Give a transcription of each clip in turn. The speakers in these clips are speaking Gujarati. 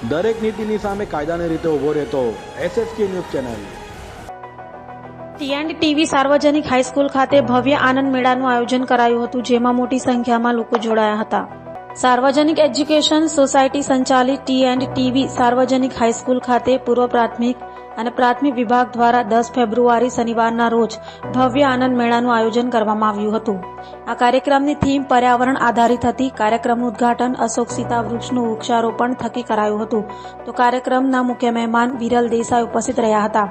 દરેક નીતિની સામે કાયદાની રીતે ઊભો રહેતો SSK ન્યૂઝ ચેનલ. ટી સાર્વજનિક હાઈસ્કૂલ ખાતે ભવ્ય આનંદ મેળાનું આયોજન કરાયું હતું, જેમાં મોટી સંખ્યામાં લોકો જોડાયા હતા. સાર્વજનિક એજ્યુકેશન સોસાયટી સંચાલિત ટી સાર્વજનિક હાઈસ્કૂલ ખાતે પૂર્વ પ્રાથમિક અને પ્રાથમિક વિભાગ દ્વારા 10 ફેબ્રુઆરી શનિવારના રોજ ભવ્ય આનંદ મેળાનું આયોજન કરવામાં આવ્યું હતું. આ કાર્યક્રમની થીમ પર્યાવરણ આધારિત હતી. કાર્યક્રમનું ઉદ્ઘાટન અશોક સીતા વૃક્ષનું વૃક્ષારોપણ થકી કરાયું હતું. તો કાર્યક્રમના મુખ્ય મહેમાન વિરલ દેસાઈ ઉપસ્થિત રહ્યા હતા.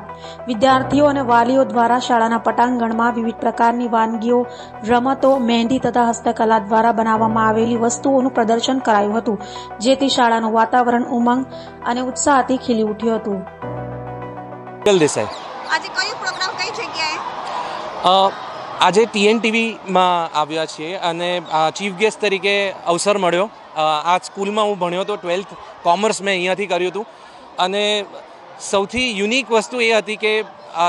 વિદ્યાર્થીઓ અને વાલીઓ દ્વારા શાળાના પટાંગણમાં વિવિધ પ્રકારની વાનગીઓ, રમતો, મહેંદી તથા હસ્તકલા દ્વારા બનાવવામાં આવેલી વસ્તુઓનું પ્રદર્શન કરાયું હતું, જેથી શાળાનું વાતાવરણ ઉમંગ અને ઉત્સાહથી ખીલી ઉઠ્યું હતું. દેસાઈ આજે કયો પ્રોગ્રામ કઈ જગ્યાએ? આજે TNTVમાં આવ્યા છીએ અને ચીફ ગેસ્ટ તરીકે અવસર મળ્યો. આ સ્કૂલમાં હું ભણ્યો હતો, 12th કોમર્સ મેં અહીંયાથી કર્યું હતું. અને સૌથી યુનિક વસ્તુ એ હતી કે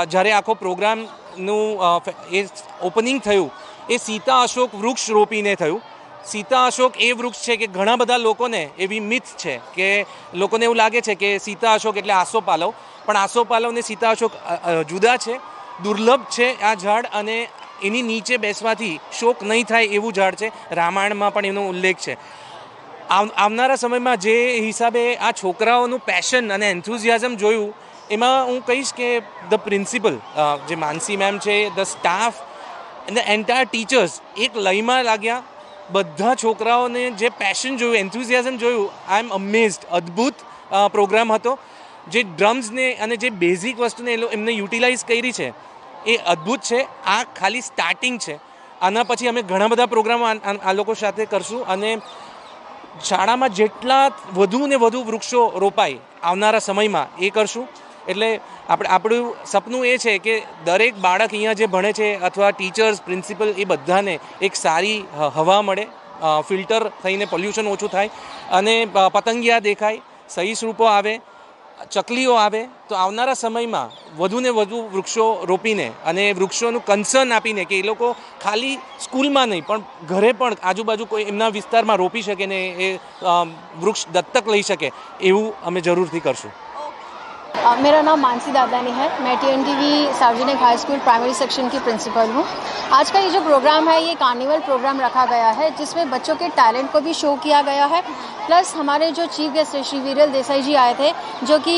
જ્યારે આખો પ્રોગ્રામનું એ ઓપનિંગ થયું એ સીતા અશોક વૃક્ષ રોપીને થયું. સીતા અશોક એ વૃક્ષ છે કે ઘણા બધા લોકોને એવી મિથ છે કે લોકોને એવું લાગે છે કે સીતા અશોક એટલે આસોપાલવ, પણ આસોપાલવ ને સીતા અશોક જુદા છે, દુર્લભ છે આ ઝાડ, અને એની નીચે બેસવાથી શોક નહીં થાય એવું ઝાડ છે. રામાયણમાં પણ એનો ઉલ્લેખ છે. આવનારા સમયમાં જે હિસાબે આ છોકરાઓનું પેશન અને એન્થુઝિયાઝમ જોયું, એમાં હું કહીશ કે ધ પ્રિન્સિપલ જે માનસી મેમ છે, ધ સ્ટાફ અને ધ એન્ટાયર ટીચર્સ એક લયમાં લાગ્યા. બધા છોકરાઓને જે પેશન જોયું, એન્થુઝિયાઝમ જોયું, આઈ એમ અમેઝડ. અદ્ભુત પ્રોગ્રામ હતો. જે ડ્રમ્સને અને જે બેઝિક વસ્તુને એમને યુટિલાઇઝ કરી છે એ અદ્ભુત છે. આ ખાલી સ્ટાર્ટિંગ છે. આના પછી અમે ઘણા બધા પ્રોગ્રામો આ લોકો સાથે કરશું અને શાળામાં જેટલા વધુ ને વધુ વૃક્ષો રોપાય આવનારા સમયમાં એ કરશું. એટલે આપણું સપનું એ છે કે દરેક બાળક અહીંયા જે ભણે છે અથવા ટીચર્સ, પ્રિન્સિપલ, એ બધાને એક સારી હવા મળે, ફિલ્ટર થઈને પોલ્યુશન ઓછું થાય અને પતંગિયા દેખાય, સહીસૃપો આવે, ચકલીઓ આવે. તો આવનારા સમયમાં વધુ ને વધુ વૃક્ષો રોપીને અને વૃક્ષોનું કન્સર્ન આપીને કે એ લોકો ખાલી સ્કૂલમાં નહીં પણ ઘરે પણ આજુબાજુ કોઈ એમના વિસ્તારમાં રોપી શકે ને એ વૃક્ષ દત્તક લઈ શકે, એવું અમે જરૂરથી કરશું. मेरा नाम मानसी दादानी है. मैं TNTV सार्वजनिक हाई स्कूल प्राइमरी सेक्शन की प्रिंसिपल हूँ. आज का ये जो प्रोग्राम है ये कार्निवल प्रोग्राम रखा गया है, जिसमें बच्चों के टैलेंट को भी शो किया गया है. प्लस हमारे जो चीफ गेस्ट श्री विरल देसाई जी आए थे, जो कि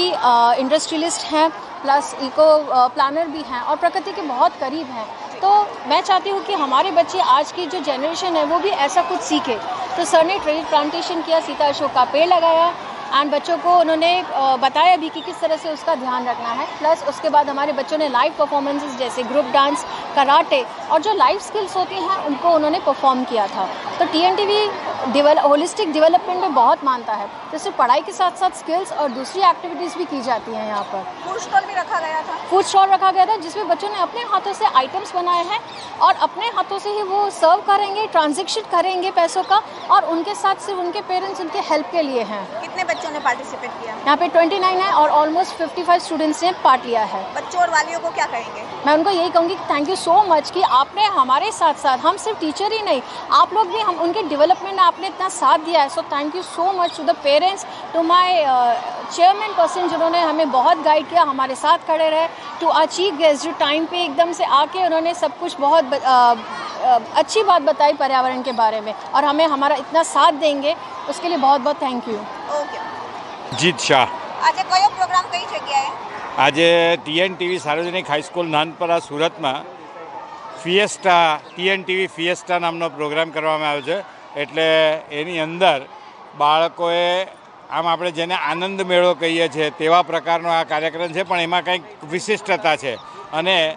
इंडस्ट्रियलिस्ट हैं, प्लस इको प्लानर भी हैं और प्रकृति के बहुत करीब हैं. तो मैं चाहती हूँ कि हमारे बच्चे, आज की जो जनरेशन है, वो भी ऐसा कुछ सीखे. तो सर ने ट्री प्लांटेशन किया, सीता अशोक का पेड़ लगाया एंड बच्चों को उन्होंने बताया भी कि किस तरह से उसका ध्यान रखना है. प्लस उसके बाद हमारे बच्चों ने लाइव परफॉर्मेंसेस जैसे ग्रुप डांस, कराटे और जो लाइफ स्किल्स होती हैं उनको उन्होंने परफॉर्म किया था. तो TNTV होलिस्टिक डेवलपमेंट में बहुत मानता है. तो सिर्फ पढ़ाई के साथ साथ स्किल्स और दूसरी एक्टिविटीज़ भी की जाती हैं यहाँ पर. फूड स्टॉल भी रखा गया था. फूड स्टॉल रखा गया था, जिसमें बच्चों ने अपने हाथों से आइटम्स बनाए हैं और अपने हाथों से ही वो सर्व करेंगे, ट्रांजेक्शन करेंगे पैसों का, और उनके साथ सिर्फ उनके पेरेंट्स उनके हेल्प के लिए हैं. कितने बच्चों ने पार्टिसिपेट किया? यहाँ पे 29 है और ऑलमोस्ट 55 स्टूडेंट्स ने पार्ट लिया है. बच्चों और वालियों को क्या कहेंगे? मैं उनको यही कहूँगी कि थैंक यू सो मच कि आपने हमारे साथ साथ, हम सिर्फ टीचर ही नहीं, आप लोग भी हम उनके डेवलपमेंट में आपने इतना साथ दिया है. So thank you so much to the parents, to my chairman person, जिन्होंने हमें बहुत गाइड किया, हमारे साथ खड़े रहे, टू आवर चीफ गेस्ट जो टाइम पे एकदम से आके उन्होंने सब कुछ बहुत अच्छी बात बताई पर्यावरण के बारे में और हमें हमारा इतना साथ देंगे, उसके लिए बहुत बहुत थैंक यू. ओके. જીત શાહ. આજે કયો પ્રોગ્રામ કઈ જગ્યાએ? આજે TNTV સાર્વજનિક હાઈસ્કૂલ નાનપરા સુરતમાં TNTV ફિએસ્ટા નામનો પ્રોગ્રામ કરવામાં આવ્યો છે. એટલે એની અંદર બાળકોએ આમ આપણે જેને આનંદ મેળો કહીએ છીએ તેવા પ્રકારનો આ કાર્યક્રમ છે, પણ એમાં કંઈક વિશિષ્ટતા છે. અને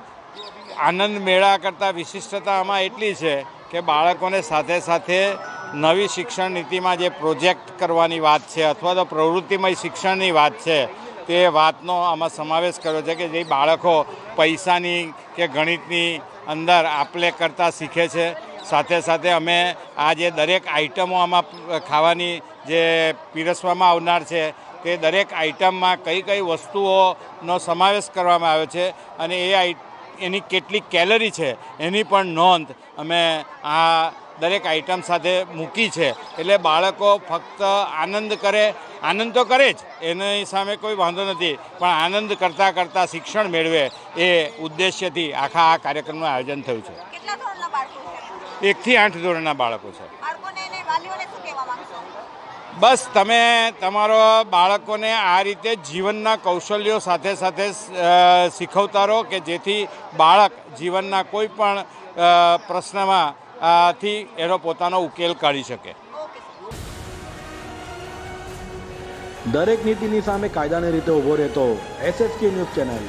આનંદ મેળા કરતાં વિશિષ્ટતા આમાં એટલી છે કે બાળકોને સાથે સાથે નવી શિક્ષણ નીતિમાં જે પ્રોજેક્ટ કરવાની વાત છે અથવા તો પ્રવૃત્તિમય શિક્ષણની વાત છે, તે વાતનો આમાં સમાવેશ કર્યો છે કે જે બાળકો પૈસાની કે ગણિતની અંદર આપલે કરતાં શીખે છે. સાથે સાથે અમે આ જે દરેક આઇટમો આમાં ખાવાની જે પીરસવામાં આવનાર છે તે દરેક આઇટમમાં કઈ કઈ વસ્તુઓનો સમાવેશ કરવામાં આવ્યો છે અને એની કેટલી કેલરી છે એની પણ નોંધ અમે આ દરેક આઇટમ સાથે મૂકી છે. એટલે બાળકો ફક્ત આનંદ કરે, આનંદ તો કરે જ, એની સામે કોઈ વાંધો નથી, પણ આનંદ કરતાં કરતાં શિક્ષણ મેળવે એ ઉદ્દેશ્યથી આખા આ કાર્યક્રમનું આયોજન થયું છે. કેટલા ધોરણના બાળકો છે? 1 થી 8 ધોરણના બાળકો છે. બાળકોને અને વાલીઓને શું કહેવા માંગશો? બસ તમે તમારો બાળકોને આ રીતે જીવનના કૌશલ્યો સાથે સાથે શીખવતા રહો કે જેથી બાળક જીવનના કોઈ પણ પ્રશ્નમાં થી એનો પોતાનો ઉકેલ કાઢી શકે. દરેક નીતિની સામે કાયદાની રીતે ઊભો રહેતો SSK ન્યૂઝ ચેનલ